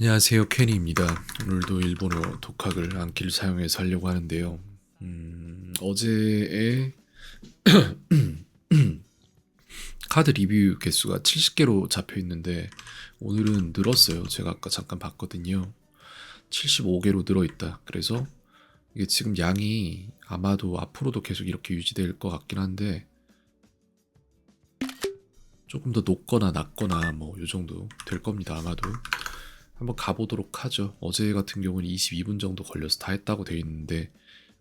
안녕하세요, 케니입니다. 오늘도 일본어 독학을暗記를 사용해서 하려고 하는데요. 어제의 카드 리뷰 개수가 70개로 잡혀 있는데 오늘은 늘었어요. 제가 아까 잠깐 봤거든요. 75개로 늘어 있다. 그래서 이게 지금 양이 아마도 앞으로도 계속 이렇게 유지될 것 같긴 한데 조금 더 높거나 낮거나 뭐 요 정도 될 겁니다. 아마도. 한번 가보도록 하죠. 어제 같은 경우는 22분 정도 걸려서 다 했다고 되어 있는데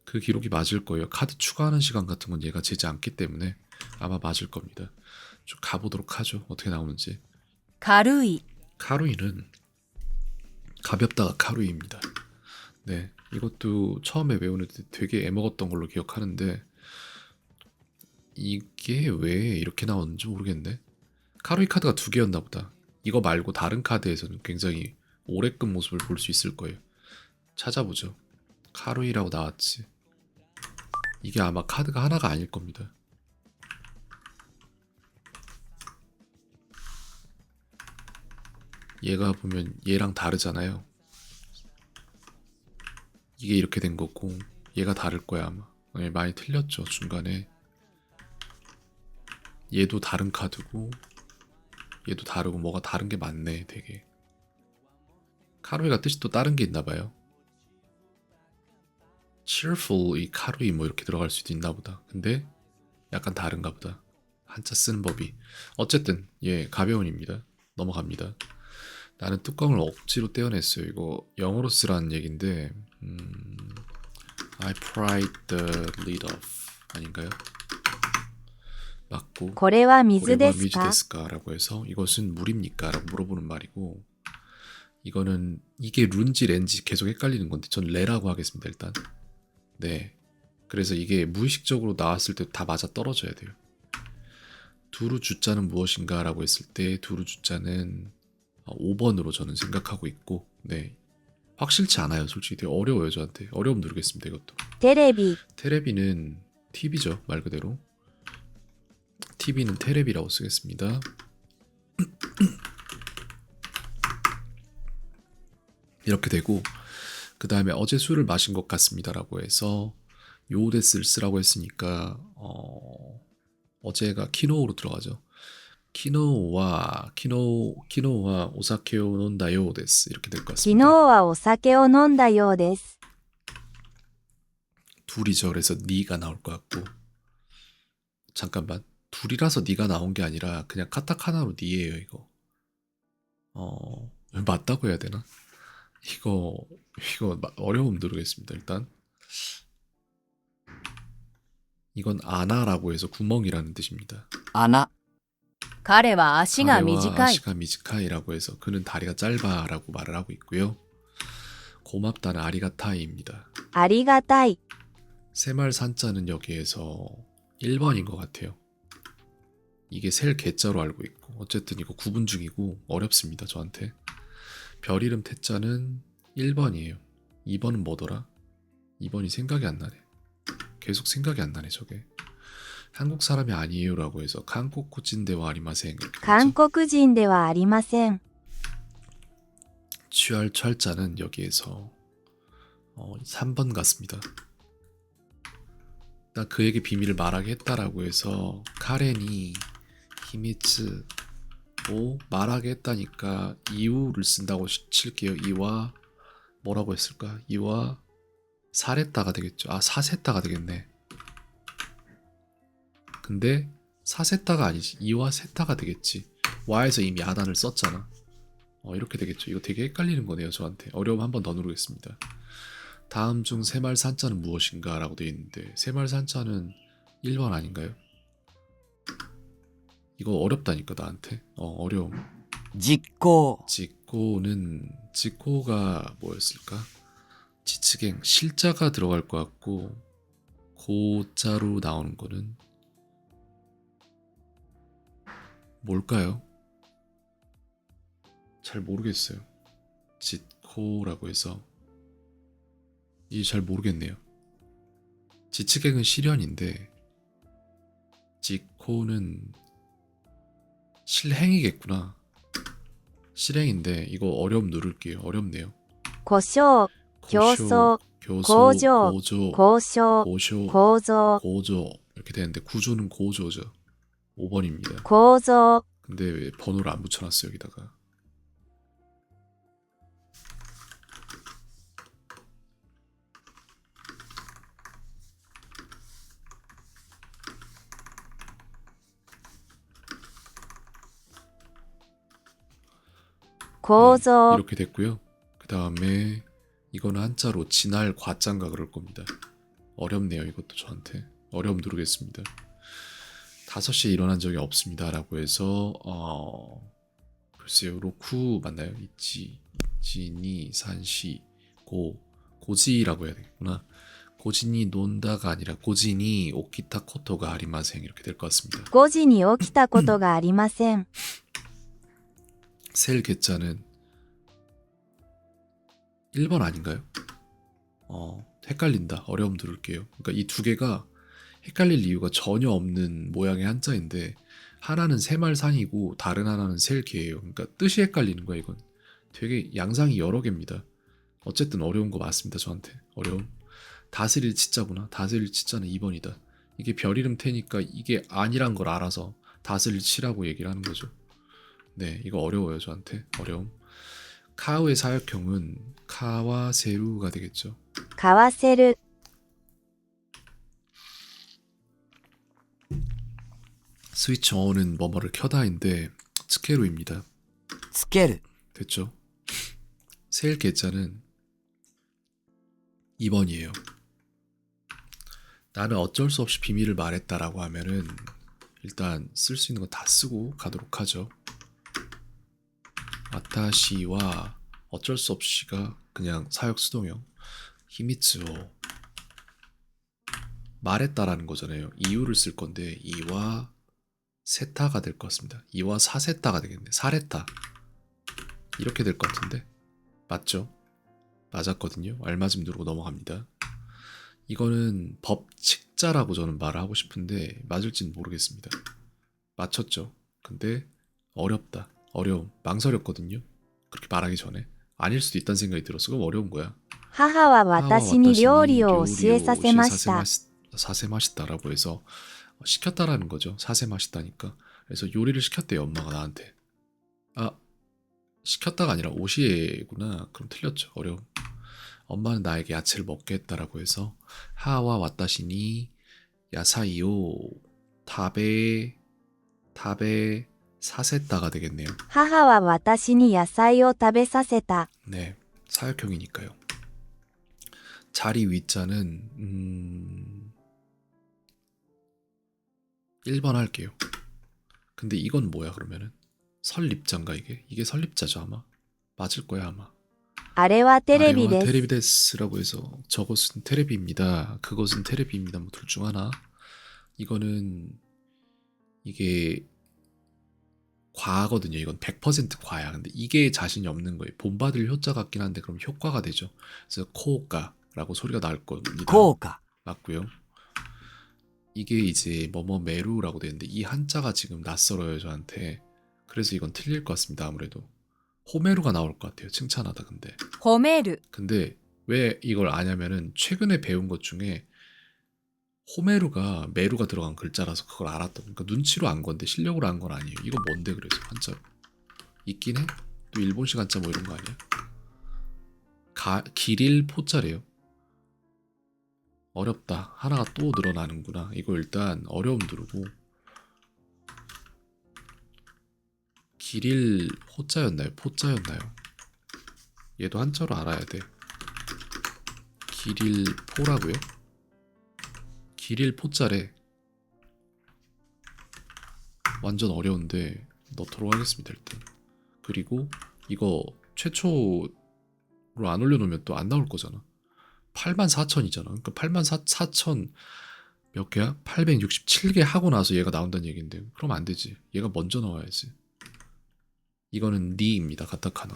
그 기록이 맞을 거예요. 카드 추가하는 시간 같은 건 얘가 재지 않기 때문에 아마 맞을 겁니다. 좀 가보도록 하죠. 어떻게 나오는지. 軽い 카루이는 가볍다가 카루이입니다. 네, 이것도 처음에 외우는 데 되게 애먹었던 걸로 기억하는데 이게 왜 이렇게 나오는지 모르겠네. 카루이 카드가 두 개였나 보다. 이거 말고 다른 카드에서는 굉장히 오래 끈 모습을 볼 수 있을 거예요. 찾아보죠. 카루이라고 나왔지. 이게 아마 카드가 하나가 아닐 겁니다. 얘가 보면 얘랑 다르잖아요. 이게 이렇게 된 거고 얘가 다를 거야 아마. 네, 많이 틀렸죠 중간에. 얘도 다른 카드고 얘도 다르고 뭐가 다른 게 많네 되게. 카루이가 뜻이 또 다른 게 있나 봐요. cheerful 이 카루이 뭐 이렇게 들어갈 수도 있나 보다. 근데 약간 다른가 보다. 한자 쓰는 법이. 어쨌든 예 가벼운입니다. 넘어갑니다. 나는 뚜껑을 억지로 떼어냈어요. 이거 영어로 쓰라는 얘긴데 I pried the lid off 아닌가요? 맞고 これは水 고래와 ですか 미지데스까라고 해서 이것은 물입니까? 라고 물어보는 말이고 이거는 이게 룬지 렌지 계속 헷갈리는 건데 전 레라고 하겠습니다 일단. 네. 그래서 이게 무의식적으로 나왔을 때 다 맞아 떨어져야 돼요. 두루 주자는 무엇인가 라고 했을 때 두루 주자는 5번으로 저는 생각하고 있고 네 확실치 않아요. 솔직히 되게 어려워요 저한테. 어려움 누르겠습니다 이것도. テレビ 테레비는 TV죠 말 그대로. TV는 테레비라고 쓰겠습니다. 이렇게 되고 그 다음에 어제 술을 마신 것 같습니다라고 해서 요데스를 쓰라고 했으니까 어제가 키노우로 들어가죠. 키노우와 오사케오 논다요 데스 이렇게 될 것 昨日 같습니다. はお酒を飲んだようです 둘이죠. 그래서 니가 나올 것 같고 잠깐만 둘이라서 니가 나온 게 아니라 그냥 카타카나로 니예요 이거. 맞다고 해야 되나? 이거 어려움 누르겠습니다 일단. 이건 아나라고 해서 구멍이라는 뜻입니다. 穴彼は足が 가레와 短い 아시가 미즈카이라고 해서 그는 다리가 짧아라고 말을 하고 있고요. 고맙다는 아리가타이입니다. ありがたい 세말 산자는 여기에서 1번인 것 같아요. 이게 셀 개자로 알고 있고 어쨌든 이거 구분 중이고 어렵습니다 저한테. 별 이름 태자는 1번이에요. 2번은 뭐더라? 2번이 생각이 안 나네. 계속 생각이 안 나네 저게. 한국 사람이 아니에요라고 해서 한국코진대와 아리마생 이렇게 되죠. 韓国人ではありません 취할 철자는 여기에서 3번 같습니다. 나 그에게 비밀을 말하게 했다라고 해서 카렌이 히미츠 말하게 했다니까 이유를 쓴다고 칠게요. 이와 뭐라고 했을까? 이와 사레따가 되겠죠. 사세따가 되겠네. 근데 사세따가 아니지. 이와 세따가 되겠지. 와에서 이미 아단을 썼잖아. 이렇게 되겠죠. 이거 되게 헷갈리는 거네요 저한테. 어려움 한 번 더 누르겠습니다. 다음 중 세말 산자는 무엇인가 라고 되어 있는데 세말 산자는 1번 아닌가요? 이거 어렵다니까 나한테. 어려움. 実行 지코가 뭐였을까? 지츠갱 실자가 들어갈 것 같고 고자로 나오는 거는 뭘까요? 잘 모르겠어요. 지코라고 해서 이게 잘 모르겠네요. 지츠갱은 실현인데 지코는 실행이겠구나. 실행인데 이거 어려움 누를게요. 어렵네요. 故障、競争、 교소, 고조, 고조, 交渉、 고쇼, 構造、 고조 이렇게 되는데 구조는 고조죠. 5번입니다. 構造、 근데 왜 번호를 안 붙여놨어요 여기다가. 네, 構造、 이렇게 됐고요. 그 다음에 이거는 한자로 진할 과짠가 그럴 겁니다. 어렵네요 이것도 저한테. 어려움 누르겠습니다. 5시에 일어난 적이 없습니다 라고 해서 글쎄요 로쿠 맞나요? 이치니 산시 고지라고 해야 되겠구나. 고진이 논다가 아니라 고진이 오키타 코토가 아리마생 이렇게 될 것 같습니다. 5時に起きたことがありません。 셀 개자는 1번 아닌가요? 헷갈린다. 어려움 들을게요. 그러니까 이 두 개가 헷갈릴 이유가 전혀 없는 모양의 한자인데 하나는 세말산이고 다른 하나는 셀개예요. 그러니까 뜻이 헷갈리는 거야 이건. 되게 양상이 여러 개입니다. 어쨌든 어려운 거 맞습니다 저한테. 어려움. 다스릴 치자구나. 다스릴 치자는 2번이다. 이게 별 이름 태니까 이게 아니란 걸 알아서 다스릴 치라고 얘기를 하는 거죠. 네, 이거 어려워요 저한테. 어려움. 카우의 사역형은 카와 세루가 되겠죠. 買わせる、 스위치 어는 뭐뭐를 켜다인데 스케루입니다. つける、 됐죠? 세일 개자는 2번이에요. 나는 어쩔 수 없이 비밀을 말했다라고 하면은 일단 쓸 수 있는 거 다 쓰고 가도록 하죠. 와타시와 어쩔 수 없이가 그냥 사역 수동형. 히미츠오 말했다라는 거잖아요. 이유를 쓸 건데 이와 세타가 될 것 같습니다. 이와 사세타가 되겠네. 사레타 이렇게 될 것 같은데 맞죠? 맞았거든요. 알맞음 누르고 넘어갑니다. 이거는 법칙자라고 저는 말을 하고 싶은데 맞을지는 모르겠습니다. 맞췄죠? 근데 어렵다. 어려움. 망설였거든요. 그렇게 말하기 전에. 아닐 수도 있다는 생각이 들었어. 그럼 어려운 거야. 母は私に料理を教えさせました。 사세마시다라고 해서 시켰다라는 거죠. 사세마시다니까. 그래서 요리를 시켰대요. 엄마가 나한테. 아 시켰다가 아니라 오시에구나. 그럼 틀렸죠. 어려움. 엄마는 나에게 야채를 먹게 했다라고 해서 하와 와타시니 야사이오 타베 사세다가 되겠네요. 母は私に野菜を食べさせた。 네, 사역형이니까요. 자리 위자는 1번 할게요. 근데 이건 뭐야 그러면은? 설립자인가 이게? 이게 설립자죠 아마? 맞을 거야 아마. あれはテレビです。 테레비데스라고 해서 저것은 테레비입니다. 그것은 테레비입니다. 뭐 둘 중 하나. 이거는 이게 과거든요. 이건 100% 과야. 근데 이게 자신이 없는 거예요. 본받을 효자 같긴 한데 그럼 효과가 되죠. 그래서 코오카라고 소리가 나올 겁니다. 効果、 맞고요. 이게 이제 뭐뭐 메루라고 되는데 이 한자가 지금 낯설어요 저한테. 그래서 이건 틀릴 것 같습니다. 아무래도 호메루가 나올 것 같아요. 칭찬하다 근데. 褒める、 근데 왜 이걸 아냐면은 최근에 배운 것 중에 호메루가 메루가 들어간 글자라서 그걸 알았던. 그러니까 눈치로 안 건데 실력으로 안 건 아니에요. 이거 뭔데 그래서 한자로 있긴 해? 또 일본식 한자 뭐 이런 거 아니야? 기릴 포자래요. 어렵다. 하나가 또 늘어나는구나. 이거 일단 어려움 누르고 기릴 호자였나요? 포자였나요? 얘도 한자로 알아야 돼. 기릴 포라고요? 기릴 포자래. 완전 어려운데 넣도록 하겠습니다 일단. 그리고 이거 최초로 안 올려놓으면 또 안 나올 거잖아. 84,000이잖아. 그러니까 84,000 몇 개야? 867개 하고 나서 얘가 나온다는 얘기인데 그럼 안 되지. 얘가 먼저 나와야지. 이거는 니입니다. 가타카나.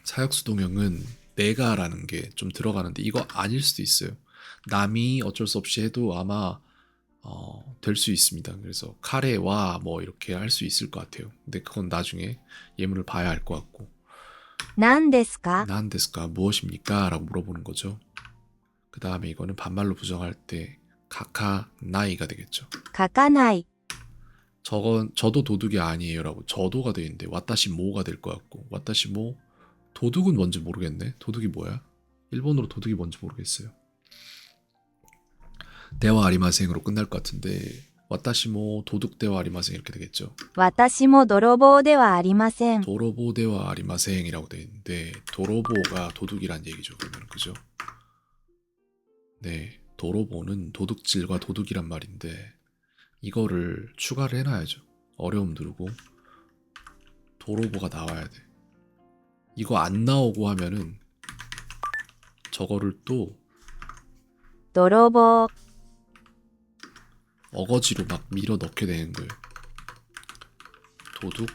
사역수동형은 내가라는 게 좀 들어가는데 이거 아닐 수도 있어요. 남이 어쩔 수 없이 해도 아마 될 수 있습니다. 그래서 카레와 뭐 이렇게 할 수 있을 것 같아요. 근데 그건 나중에 예문을 봐야 할 것 같고. 何ですか 난데스까 무엇입니까? 라고 물어보는 거죠. 그 다음에 이거는 반말로 부정할 때 카카 나이가 되겠죠. 書かない。 저도 도둑이 아니에요 라고 저도가 되어 있는데 와타시 모가 될 것 같고 와타시 모 도둑은 뭔지 모르겠네. 도둑이 뭐야? 일본어로 도둑이 뭔지 모르겠어요. 대화 아리마생으로 끝날 것 같은데 와타시 모 도둑 대화 아리마생 이렇게 되겠죠. 私も泥棒ではありません。 도로보 대화 아리마생이라고 되어 있는데 도로보가 도둑이란 얘기죠. 그러면 그죠? 네, 도로보는 도둑질과 도둑이란 말인데 이거를 추가를 해놔야죠. 어려움 누르고 도로보가 나와야 돼. 이거 안 나오고 하면은 저거를 또 泥棒、 어거지로 막 밀어 넣게 되는 거예요. 도둑,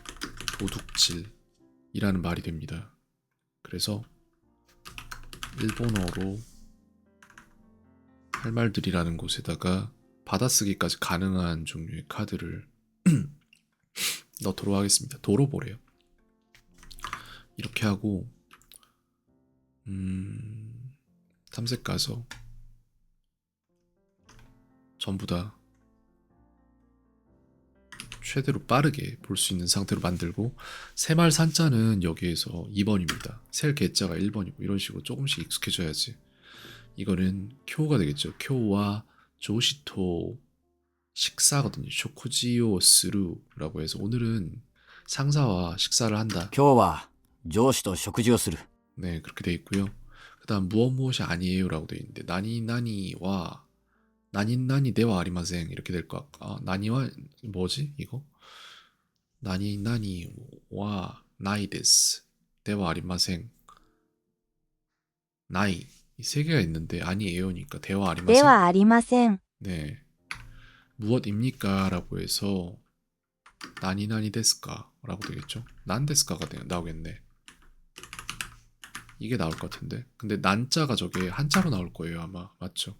도둑질이라는 말이 됩니다. 그래서 일본어로 할 말들이라는 곳에다가 받아쓰기까지 가능한 종류의 카드를 넣도록 하겠습니다. 도로보래요. 이렇게 하고 탐색 가서 전부 다 최대로 빠르게 볼 수 있는 상태로 만들고 새말 산자는 여기에서 2번입니다. 셀 개자가 1번이고 이런 식으로 조금씩 익숙해져야지. 이거는 쿄가 되겠죠. 쿄와 조시토 식사거든요. 쇼코지오 스루라고 해서 오늘은 상사와 식사를 한다. 今日は上司と食事をする。 네, 그렇게 돼 있고요. 그다음 무엇이 아니에요라고 돼 있는데 나니나니와 나니나니 대와 아리마생 이렇게 될 것 같고 나니와 뭐지 이거? 나니나니와 나이デス 대와 아리마생 나이 이 세 개가 있는데 아니에요니까 대와 で 아리마생 はありません。 네 무엇입니까? 라고 해서 나니나니 데스까? 라고 되겠죠. 난데스까가 나오겠네. 이게 나올 것 같은데 근데 난자가 저게 한자로 나올 거예요 아마. 맞죠?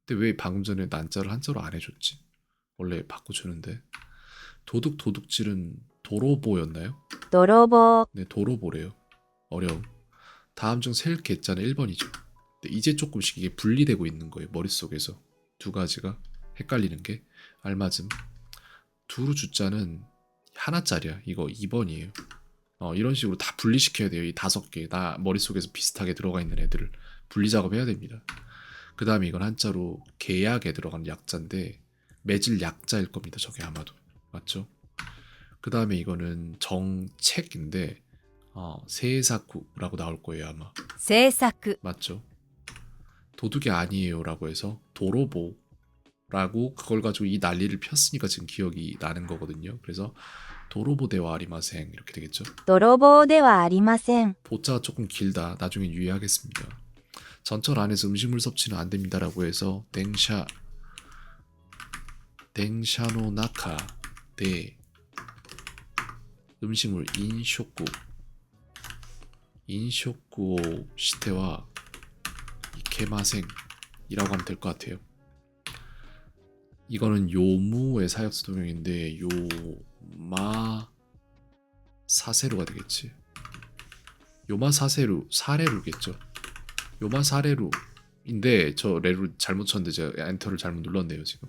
근데 왜 방금 전에 난자를 한자로 안 해줬지? 원래 바꿔주는데. 도둑질은 도로보였나요? 泥棒、 네, 도로보래요. 어려움. 다음 중 셀 개자는 1번이죠. 근데 이제 조금씩 이게 분리되고 있는 거예요. 머릿속에서. 두 가지가 헷갈리는 게 알맞음. 두루 주자는 하나짜리야. 이거 2번이에요. 이런 식으로 다 분리시켜야 돼요. 이 5개. 나 머릿속에서 비슷하게 들어가 있는 애들을 분리 작업해야 됩니다. 그 다음에 이건 한자로 계약에 들어가는 약자인데 매질 약자일 겁니다. 저게 아마도. 맞죠? 그 다음에 이거는 정책인데 세사쿠라고 나올 거예요 아마. 制作、 맞죠? 도둑이 아니에요라고 해서 도로보라고 그걸 가지고 이 난리를 폈으니까 지금 기억이 나는 거거든요. 그래서 도로보 대와 아리마생 이렇게 되겠죠. 泥棒ではありません。 보자가 조금 길다. 나중에 유의하겠습니다. 전철 안에서 음식물 섭취는 안 됩니다라고 해서 댕샤노 나카 대 음식물 인쇼쿠 시테와 이케마생이라고 하면 될 것 같아요. 이거는 요무의 사역수 동형인데 요마 사세루가 되겠지. 요마 사레루겠죠. 요마 사레루인데 저 레루 잘못 쳤는데 제가 엔터를 잘못 눌렀네요 지금.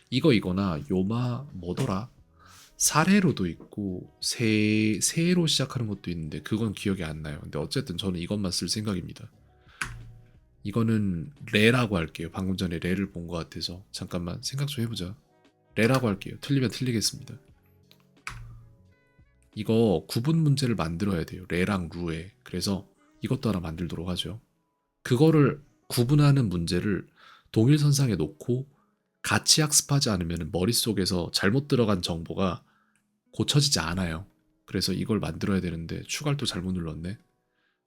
이거나 요마 뭐더라? 사레로도 있고 세로 시작하는 것도 있는데 그건 기억이 안 나요. 근데 어쨌든 저는 이것만 쓸 생각입니다. 이거는 레라고 할게요. 방금 전에 레를 본 것 같아서 잠깐만 생각 좀 해보자. 레라고 할게요. 틀리면 틀리겠습니다. 이거 구분 문제를 만들어야 돼요. 레랑 루에. 그래서 이것도 하나 만들도록 하죠. 그거를 구분하는 문제를 동일선상에 놓고 같이 학습하지 않으면 머릿속에서 잘못 들어간 정보가 고쳐지지 않아요. 그래서 이걸 만들어야 되는데 추가를 또 잘못 눌렀네.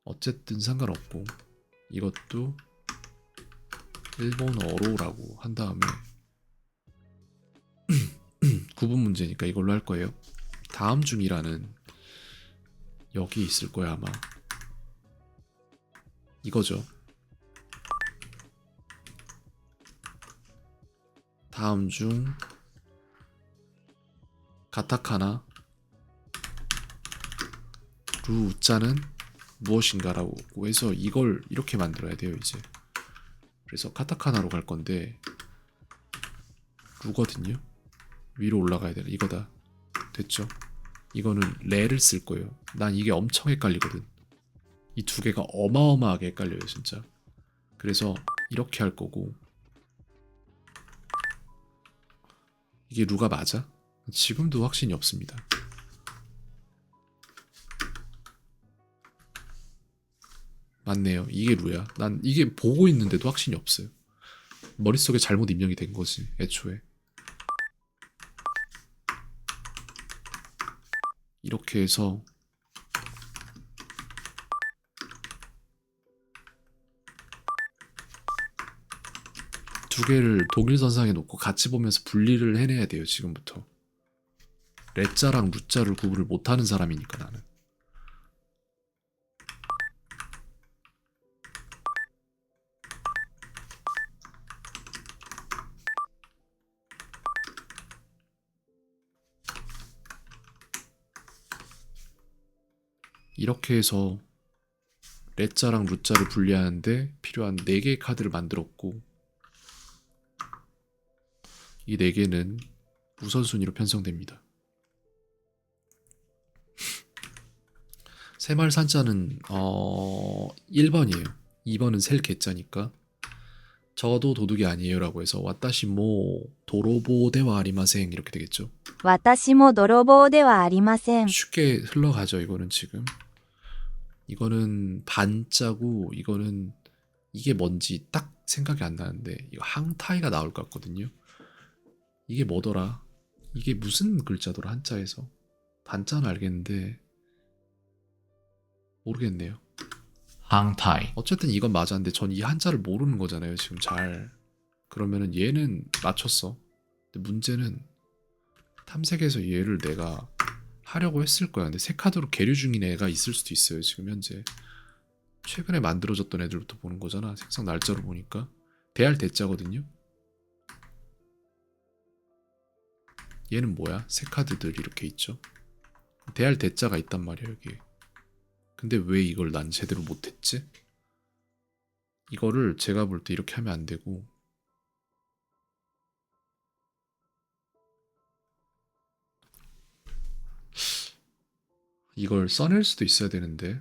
어쨌든 상관없고 이것도 일본어로라고 한 다음에 구분 문제니까 이걸로 할 거예요. 다음 중이라는 여기 있을 거야 아마. 이거죠. 다음 중 가타카나 루 우자는 무엇인가라고 해서 이걸 이렇게 만들어야 돼요 이제. 그래서 카타카나로 갈 건데 루거든요. 위로 올라가야 되나? 이거다. 됐죠? 이거는 레를 쓸 거예요. 난 이게 엄청 헷갈리거든. 이 두 개가 어마어마하게 헷갈려요 진짜. 그래서 이렇게 할 거고. 이게 루가 맞아? 지금도 확신이 없습니다. 맞네요. 이게 루야. 난 이게 보고 있는데도 확신이 없어요. 머릿속에 잘못 입력이 된 거지 애초에. 이렇게 해서 두 개를 동일선상에 놓고 같이 보면서 분리를 해내야 돼요 지금부터. 레자랑 루자를 구분을 못하는 사람이니까 나는. 이렇게 해서 레자랑 루자를 분리하는데 필요한 4개의 카드를 만들었고, 이 4개는 우선순위로 편성됩니다. 세말 산자는 1번이에요. 2번은 셀 개자니까 저도 도둑이 아니에요 라고 해서 와타시 모 도로보데와 아리마생 이렇게 되겠죠. 私も泥棒ではありません。 쉽게 흘러가죠. 이거는 지금. 이거는 반자고 이거는 이게 뭔지 딱 생각이 안 나는데 이거 항타이가 나올 것 같거든요. 이게 뭐더라? 이게 무슨 글자더라 한자에서? 반자는 알겠는데 모르겠네요. 항타이. 어쨌든 이건 맞았는데 전 이 한자를 모르는 거잖아요 지금 잘. 그러면은 얘는 맞췄어. 근데 문제는 탐색에서 얘를 내가 하려고 했을 거야. 근데 새 카드로 계류 중인 애가 있을 수도 있어요 지금 현재. 최근에 만들어졌던 애들부터 보는 거잖아. 생성 날짜로 보니까 대할 대자거든요. 얘는 뭐야? 새 카드들 이렇게 있죠. 대할 대자가 있단 말이야 여기. 근데 왜 이걸 난 제대로 못했지? 이거를 제가 볼 때 이렇게 하면 안 되고 이걸 써낼 수도 있어야 되는데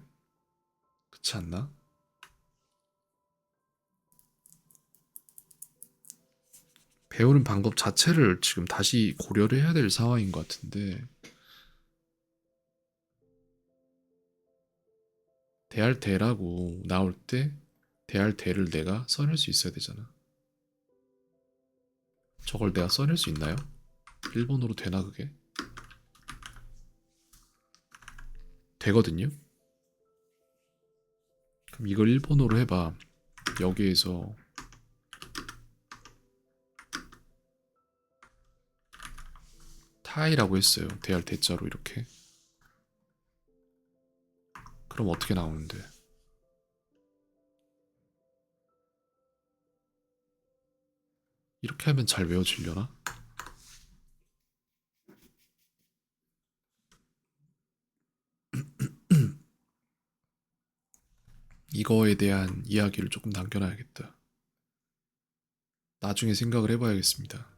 그렇지 않나? 배우는 방법 자체를 지금 다시 고려를 해야 될 상황인 것 같은데 대할 대라고 나올 때 대할 대를 내가 써낼 수 있어야 되잖아. 저걸 내가 써낼 수 있나요? 일본어로 되나 그게? 되거든요? 그럼 이걸 일본어로 해봐. 여기에서 타이라고 했어요. 대할 대자로 이렇게. 그럼 어떻게 나오는데? 이렇게 하면 잘 외워지려나? 이거에 대한 이야기를 조금 남겨놔야겠다. 나중에 생각을 해봐야겠습니다.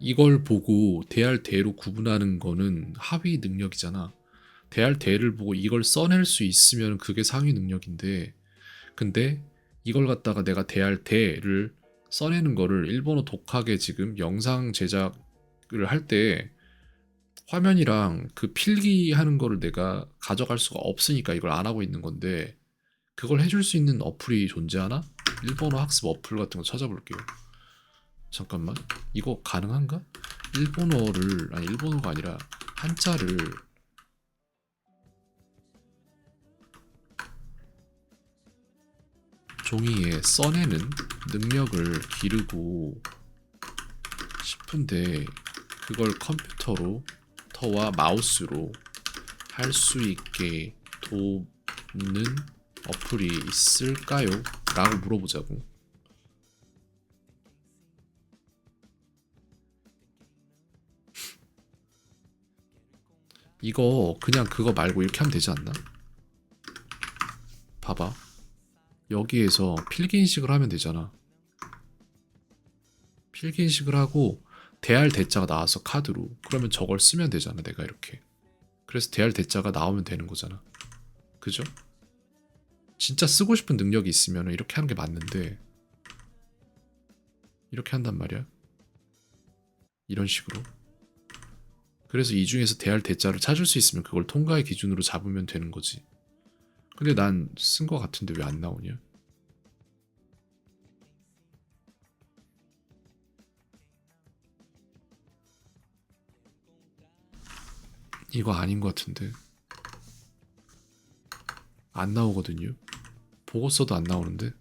이걸 보고 대할 대로 구분하는 거는 하위 능력이잖아. 대할 대를 보고 이걸 써낼 수 있으면 그게 상위 능력인데, 근데 이걸 갖다가 내가 대할 대를 써내는 거를 일본어 독하게 지금 영상 제작을 할 때 화면이랑 그 필기하는 거를 내가 가져갈 수가 없으니까 이걸 안 하고 있는 건데, 그걸 해줄 수 있는 어플이 존재하나? 일본어 학습 어플 같은 거 찾아볼게요. 잠깐만, 이거 가능한가? 일본어가 아니라 한자를 종이에 써내는 능력을 기르고 싶은데, 그걸 컴퓨터로 터와 마우스로 할 수 있게 돕는 어플이 있을까요? 라고 물어보자고. 이거 그냥 그거 말고 이렇게 하면 되지 않나? 봐봐, 여기에서 필기인식을 하면 되잖아. 필기인식을 하고 대할 대자가 나와서 카드로, 그러면 저걸 쓰면 되잖아, 내가 이렇게. 그래서 대할 대자가 나오면 되는 거잖아. 그죠? 진짜 쓰고 싶은 능력이 있으면 이렇게 하는 게 맞는데, 이렇게 한단 말이야. 이런 식으로. 그래서 이 중에서 대할 대자를 찾을 수 있으면 그걸 통과의 기준으로 잡으면 되는 거지. 근데 난 쓴 거 같은데 왜 안 나오냐? 이거 아닌 거 같은데. 안 나오거든요. 보고 써도 안 나오는데.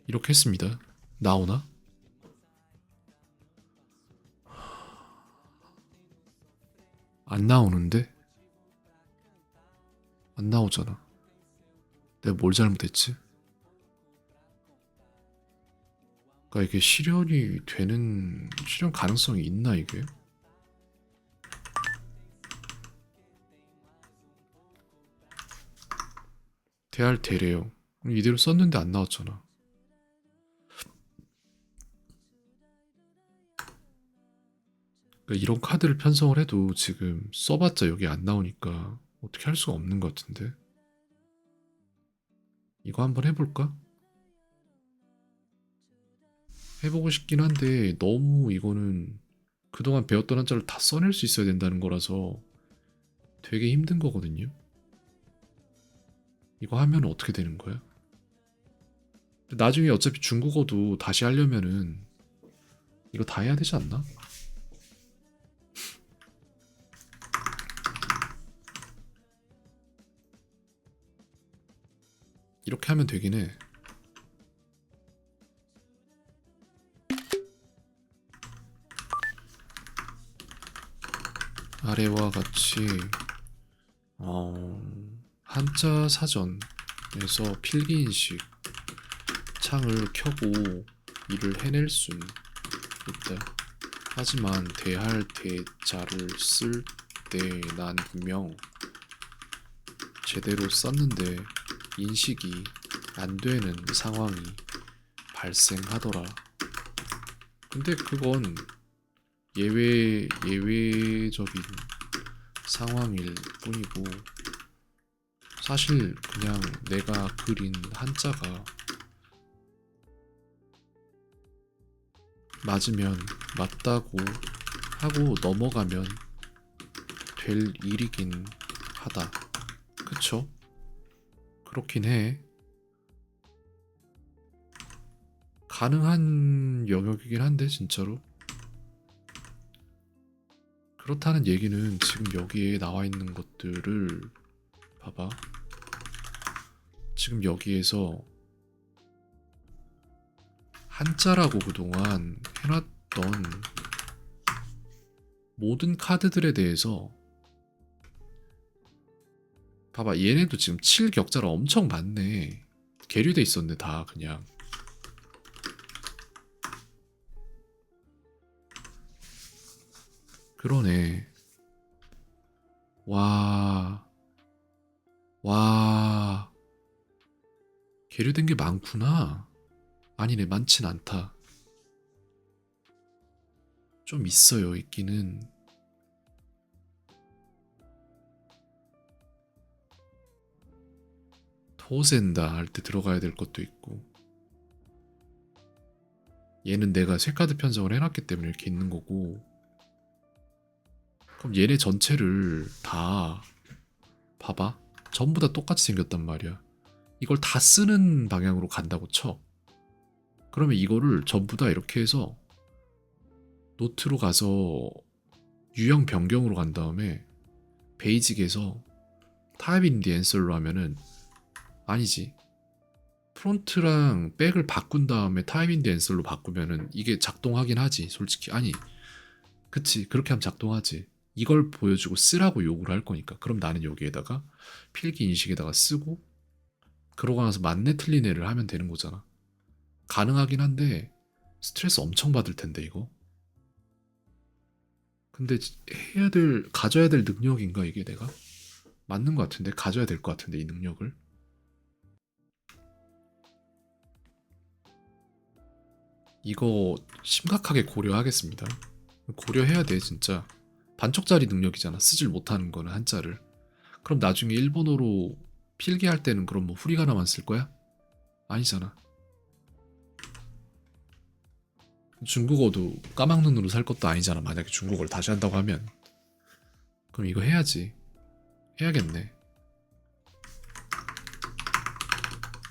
이렇게 했습니다. 나오나? 안 나오는데? 안 나오잖아. 내가 뭘 잘못했지? 그러니까 이게 실현 가능성이 있나 이게? 대할 대래요. 이대로 썼는데 안 나왔잖아. 그러니까 이런 카드를 편성을 해도 지금 써봤자 여기 안 나오니까 어떻게 할 수가 없는 것 같은데. 이거 한번 해볼까? 해보고 싶긴 한데 너무 이거는 그동안 배웠던 한자를 다 써낼 수 있어야 된다는 거라서 되게 힘든 거거든요. 이거 하면 어떻게 되는 거야? 근데 나중에 어차피 중국어도 다시 하려면은 이거 다 해야 되지 않나? 이렇게 하면 되긴 해. 아래와 같이 한자 사전에서 필기인식 창을 켜고 일을 해낼 순 있다. 하지만 대할 대자를 쓸 때 난 분명 제대로 썼는데 인식이 안 되는 상황이 발생하더라. 근데 그건 예외적인 상황일 뿐이고, 사실 그냥 내가 그린 한자가 맞으면 맞다고 하고 넘어가면 될 일이긴 하다. 그쵸? 그렇긴 해. 가능한 영역이긴 한데 진짜로. 그렇다는 얘기는 지금 여기에 나와 있는 것들을 봐봐. 지금 여기에서 한자라고 그동안 해놨던 모든 카드들에 대해서 봐봐, 얘네도 지금 7격자로 엄청 많네. 계류돼 있었네 다 그냥. 그러네. 와. 와. 계류된 게 많구나. 아니네, 많진 않다. 좀 있어요, 있기는. 토센다 할 때 들어가야 될 것도 있고. 얘는 내가 쇠카드 편성을 해놨기 때문에 이렇게 있는 거고. 그럼 얘네 전체를 다 봐봐. 전부 다 똑같이 생겼단 말이야. 이걸 다 쓰는 방향으로 간다고 쳐. 그러면 이거를 전부 다 이렇게 해서 노트로 가서 유형 변경으로 간 다음에 베이직에서 타입 인디 앤설로 하면은 아니지. 프론트랑 백을 바꾼 다음에 타입 인디 앤설로 바꾸면은 이게 작동하긴 하지. 솔직히 아니 그치 그렇게 하면 작동하지. 이걸 보여주고 쓰라고 요구를 할 거니까. 그럼 나는 여기에다가 필기 인식에다가 쓰고 그러고 나서 맞네 틀리네를 하면 되는 거잖아. 가능하긴 한데 스트레스 엄청 받을 텐데 이거. 근데 가져야 될 능력인가 이게 내가? 맞는 것 같은데 가져야 될 것 같은데 이 능력을. 이거 심각하게 고려하겠습니다. 고려해야 돼 진짜. 반쪽짜리 능력이잖아. 쓰질 못하는 거는 한자를. 그럼 나중에 일본어로 필기할 때는 그럼 뭐 후리가나만 쓸 거야? 아니잖아. 중국어도 까막눈으로 살 것도 아니잖아. 만약에 중국어를 다시 한다고 하면. 그럼 이거 해야지. 해야겠네.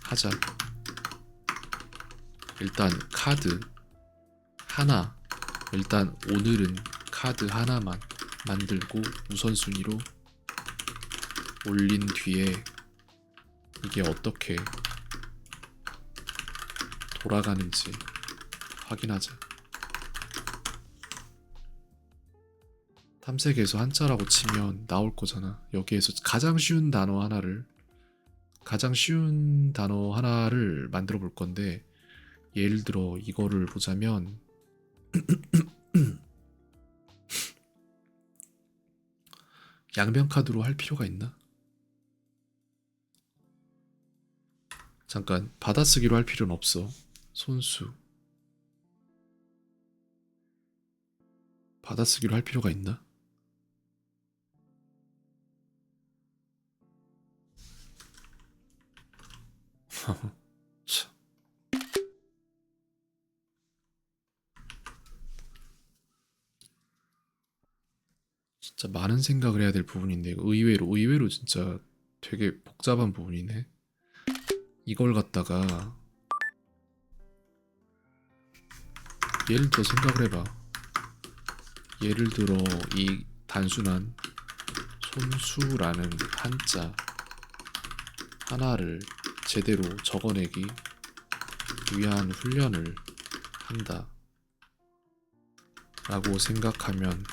하자. 일단 카드 하나. 일단 오늘은 카드 하나만 만들고 우선순위로 올린 뒤에 이게 어떻게 돌아가는지 확인하자. 탐색에서 한자라고 치면 나올 거잖아. 여기에서 가장 쉬운 단어 하나를 만들어 볼 건데, 예를 들어 이거를 보자면 양면 카드로 할 필요가 있나? 잠깐, 받아쓰기로 할 필요는 없어. 손수 받아쓰기로 할 필요가 있나? 참. 진짜 많은 생각을 해야 될 부분인데 이거 의외로 진짜 되게 복잡한 부분이네. 이걸 갖다가 예를 들어 생각을 해봐. 예를 들어 이 단순한 손수라는 한자 하나를 제대로 적어내기 위한 훈련을 한다 라고 생각하면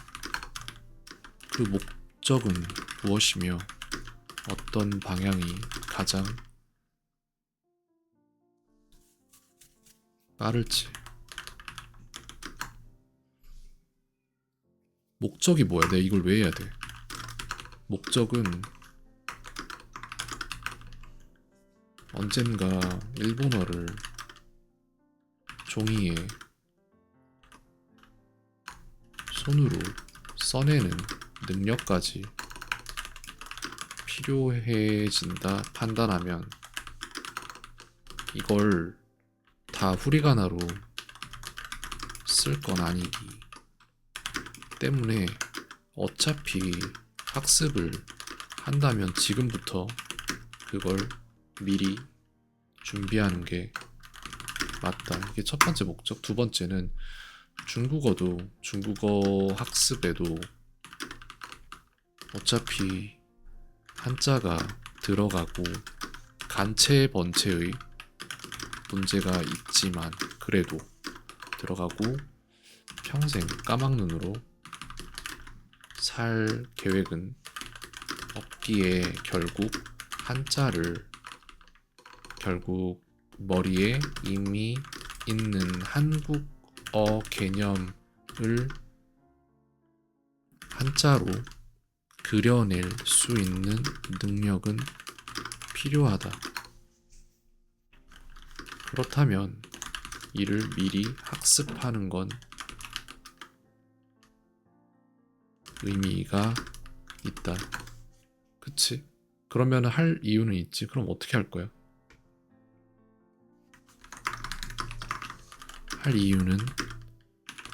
그 목적은 무엇이며 어떤 방향이 가장 빠를지. 목적이 뭐야? 내가 이걸 왜 해야 돼? 목적은 언젠가 일본어를 종이에 손으로 써내는 능력까지 필요해진다 판단하면 이걸 다 후리가나로 쓸 건 아니기 때문에 어차피 학습을 한다면 지금부터 그걸 미리 준비하는 게 맞다. 이게 첫 번째 목적. 두 번째는 중국어도 중국어 학습에도 어차피 한자가 들어가고 간체 번체의 문제가 있지만 그래도 들어가고 평생 까막눈으로 살 계획은 없기에 결국 한자를 결국 머리에 이미 있는 한국어 개념을 한자로 그려낼 수 있는 능력은 필요하다. 그렇다면 이를 미리 학습하는 건 의미가 있다. 그치? 그러면 할 이유는 있지. 그럼 어떻게 할 거야? 할 이유는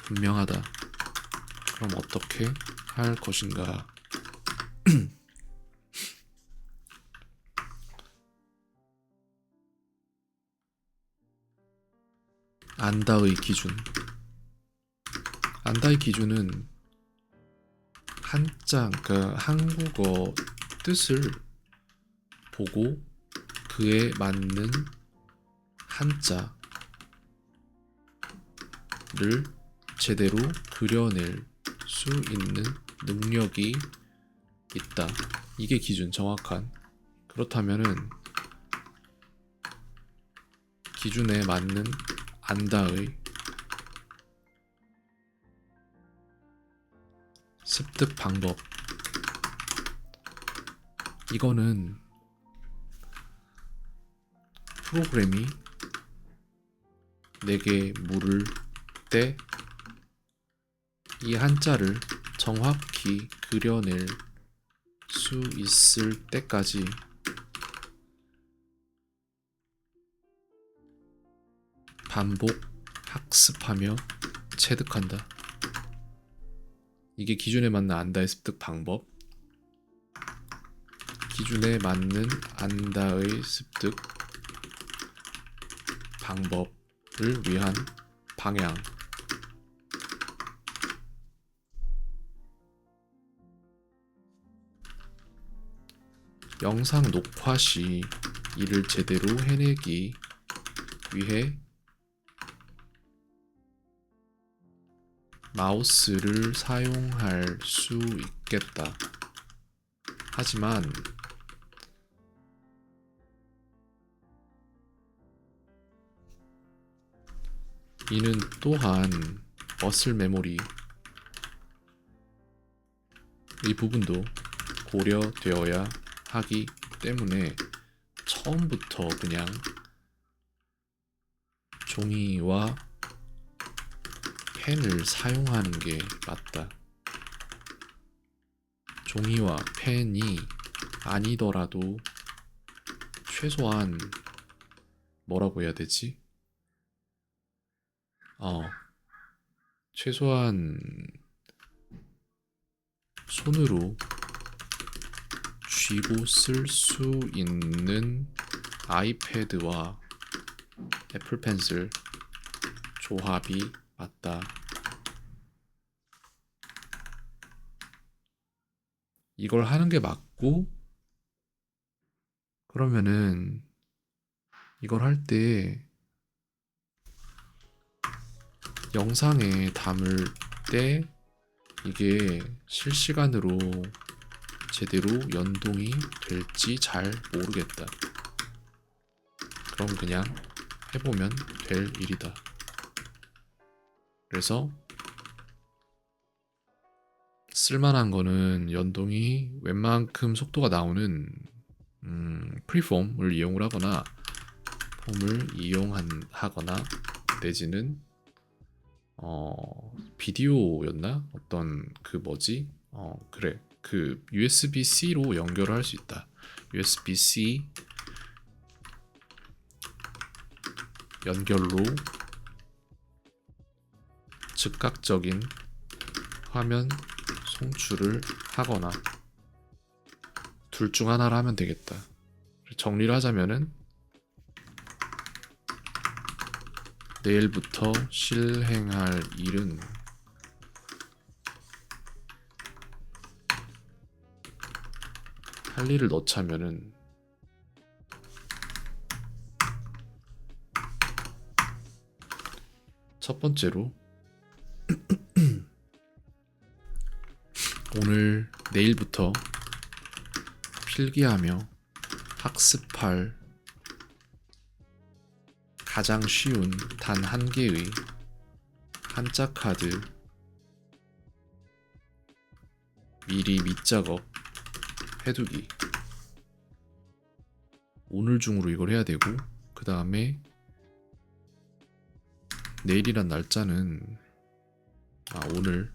분명하다. 그럼 어떻게 할 것인가? 안다의 기준. 안다의 기준은 한자, 그러니까 한국어 뜻을 보고 그에 맞는 한자를 제대로 그려낼 수 있는 능력이 있다. 이게 기준, 정확한. 그렇다면은 기준에 맞는 안다의 습득 방법. 이거는 프로그램이 내게 물을 때 이 한자를 정확히 그려낼 수 있을 때까지 반복 학습하며 체득한다. 이게 기준에 맞는 안다의 습득 방법. 기준에 맞는 안다의 습득 방법을 위한 방향. 영상 녹화 시 이를 제대로 해내기 위해 마우스를 사용할 수 있겠다. 하지만 이는 또한 머슬 메모리 이 부분도 고려되어야 하기 때문에 처음부터 그냥 종이와 펜을 사용하는 게 맞다. 종이와 펜이 아니더라도 최소한 뭐라고 해야 되지? 최소한 손으로 쥐고 쓸 수 있는 아이패드와 애플 펜슬 조합이 맞다. 이걸 하는 게 맞고, 그러면은 이걸 할 때 영상에 담을 때 이게 실시간으로 제대로 연동이 될지 잘 모르겠다. 그럼 그냥 해보면 될 일이다. 그래서 쓸만한 거는 연동이 웬만큼 속도가 나오는 프리폼을 이용을 하거나 폼을 이용하거나 내지는 비디오였나? 어떤 그 뭐지? 그래. 그 USB-C로 연결을 할 수 있다. USB-C 연결로 즉각적인 화면 송출을 하거나 둘 중 하나를 하면 되겠다. 정리를 하자면은 내일부터 실행할 일은 할 일을 넣자면은 첫 번째로 오늘 내일부터 필기하며 학습할 가장 쉬운 단 한 개의 한자 카드 미리 밑작업 해두기. 오늘 중으로 이걸 해야 되고, 그 다음에 내일이란 날짜는 오늘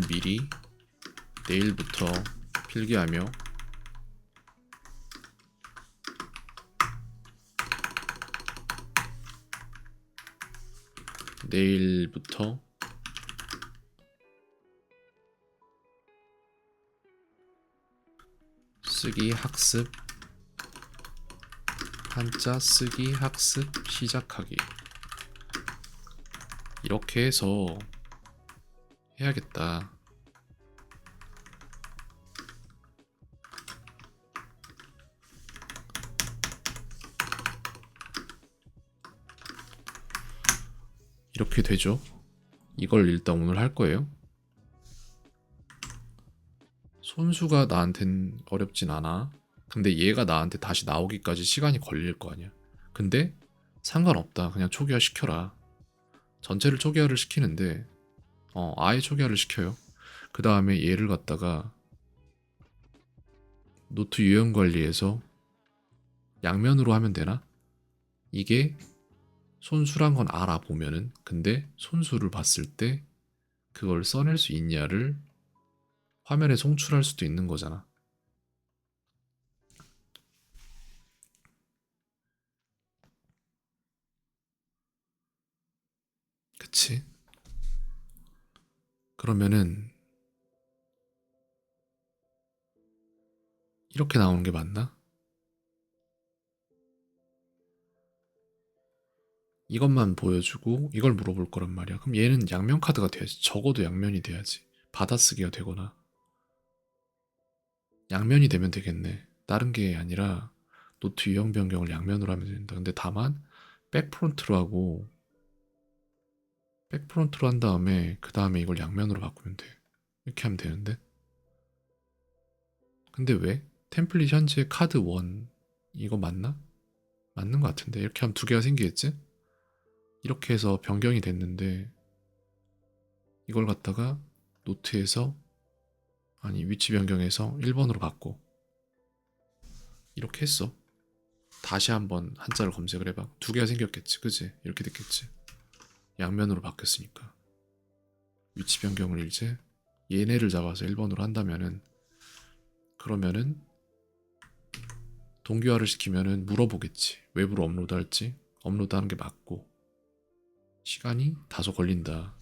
미리 내일부터 필기하며 내일부터 쓰기 학습, 한자 쓰기 학습 시작하기. 이렇게 해서 해야겠다. 이렇게 되죠. 이걸 일단 오늘 할 거예요. 손수가 나한텐 어렵진 않아. 근데 얘가 나한테 다시 나오기까지 시간이 걸릴 거 아니야. 근데 상관없다. 그냥 초기화 시켜라. 전체를 초기화를 시키는데 아예 초기화를 시켜요. 그 다음에 얘를 갖다가 노트 유형 관리에서 양면으로 하면 되나? 이게 손수란 건 알아보면은, 근데 손수를 봤을 때 그걸 써낼 수 있냐를 화면에 송출할 수도 있는 거잖아. 그치? 그러면은 이렇게 나오는 게 맞나? 이것만 보여주고 이걸 물어볼 거란 말이야. 그럼 얘는 양면 카드가 돼야지. 적어도 양면이 돼야지. 받아쓰기가 되거나. 양면이 되면 되겠네. 다른 게 아니라 노트 유형 변경을 양면으로 하면 된다. 근데 다만 백프론트로 하고, 백프론트로 한 다음에 그 다음에 이걸 양면으로 바꾸면 돼. 이렇게 하면 되는데. 근데 왜? 템플릿 현재 카드 1 이거 맞나? 맞는 것 같은데. 이렇게 하면 두 개가 생기겠지? 이렇게 해서 변경이 됐는데, 이걸 갖다가 노트에서 위치 변경해서 1번으로 바꿔. 이렇게 했어. 다시 한번 한자를 검색을 해봐. 두 개가 생겼겠지, 그지? 이렇게 됐겠지. 양면으로 바뀌었으니까. 위치 변경을 이제 얘네를 잡아서 1번으로 한다면은, 그러면은 동기화를 시키면은 물어보겠지. 외부로 업로드할지. 업로드하는 게 맞고. 시간이 다소 걸린다.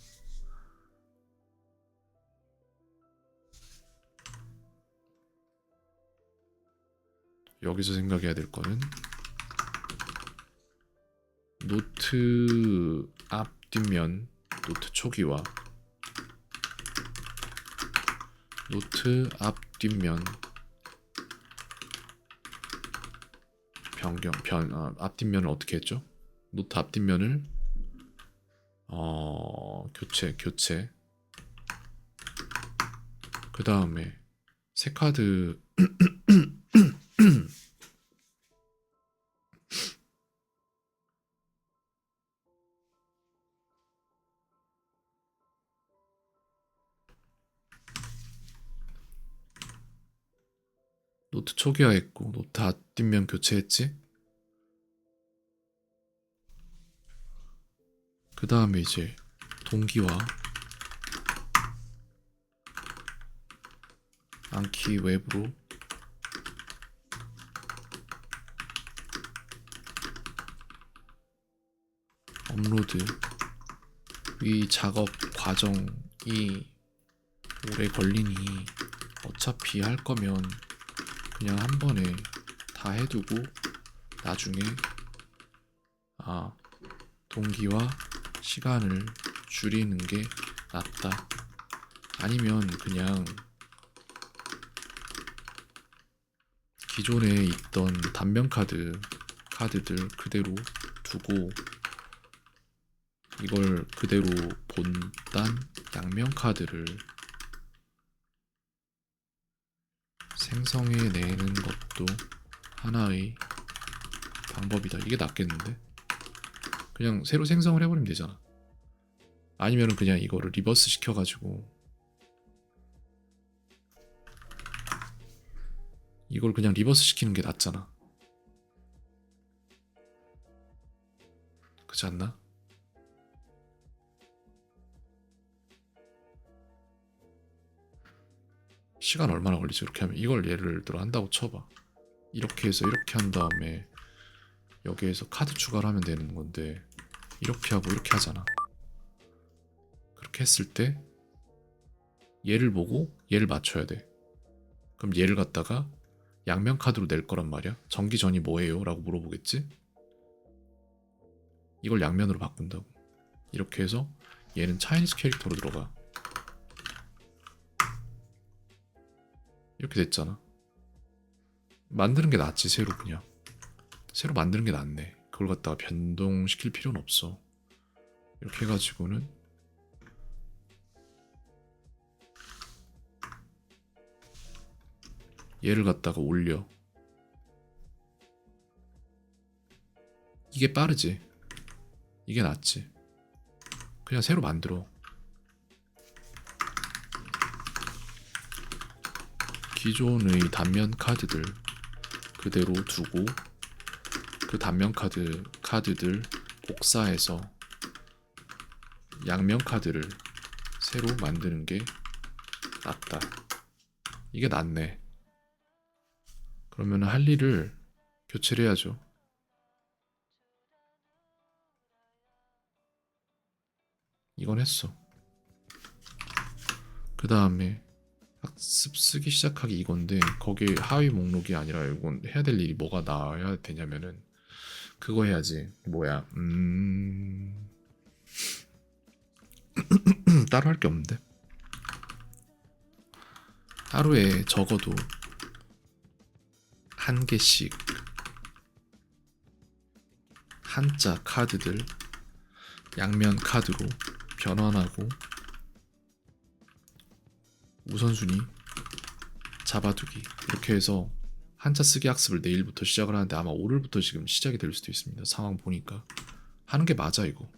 여기서 생각해야 될 거는 노트 앞 뒷면, 노트 초기화, 노트 앞 뒷면 변경, 앞 뒷면을 어떻게 했죠? 노트 앞 뒷면을 교체. 그 다음에 새 카드 노트 초기화했고 노트 앞뒷면 교체했지? 그 다음에 이제 동기화, 안키 외부로 업로드. 이 작업 과정이 오래 걸리니 어차피 할 거면 그냥 한 번에 다 해두고 나중에 동기화 시간을 줄이는 게 낫다. 아니면 그냥 기존에 있던 단면 카드들 그대로 두고 이걸 그대로 본단 양면 카드를 생성해내는 것도 하나의 방법이다. 이게 낫겠는데? 그냥 새로 생성을 해버리면 되잖아. 아니면은 그냥 이거를 리버스 시켜가지고 이걸 그냥 리버스 시키는 게 낫잖아. 그렇지 않나? 시간 얼마나 걸리지? 이렇게 하면 이걸 예를 들어 한다고 쳐봐. 이렇게 해서 이렇게 한 다음에 여기에서 카드 추가를 하면 되는 건데 이렇게 하고 이렇게 하잖아. 그렇게 했을 때 얘를 보고 얘를 맞춰야 돼. 그럼 얘를 갖다가 양면 카드로 낼 거란 말이야. 전기전이 뭐예요? 라고 물어보겠지? 이걸 양면으로 바꾼다고. 이렇게 해서 얘는 차이니즈 캐릭터로 들어가. 이렇게 됐잖아. 만드는 게 낫지. 새로 그냥 새로 만드는 게 낫네. 그걸 갖다가 변동시킬 필요는 없어. 이렇게 해가지고는 얘를 갖다가 올려. 이게 빠르지. 이게 낫지. 그냥 새로 만들어. 기존의 단면 카드들 그대로 두고 그 단면 카드들 복사해서 양면 카드를 새로 만드는 게 낫다. 이게 낫네. 그러면 할 일을 교체를 해야죠. 이건 했어. 그 다음에 학습 쓰기 시작하기 이건데 거기에 하위 목록이 아니라 이건 해야 될 일이 뭐가 나와야 되냐면은 그거 해야지. 뭐야 따로 할 게 없는데 하루에 적어도 한 개씩 한자 카드들 양면 카드로 변환하고 우선순위 잡아두기 이렇게 해서 한자 쓰기 학습을 내일부터 시작을 하는데 아마 오늘부터 지금 시작이 될 수도 있습니다. 상황 보니까 하는 게 맞아 이거.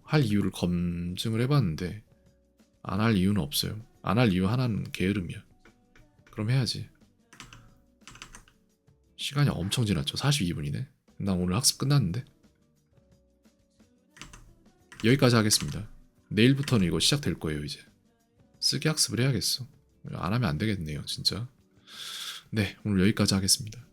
할 이유를 검증을 해봤는데 안 할 이유는 없어요. 안 할 이유 하나는 게으름이야. 그럼 해야지. 시간이 엄청 지났죠. 42분이네. 난 오늘 학습 끝났는데. 여기까지 하겠습니다. 내일부터는 이거 시작될 거예요 이제. 쓰기 학습을 해야겠어. 안 하면 안 되겠네요 진짜. 네, 오늘 여기까지 하겠습니다.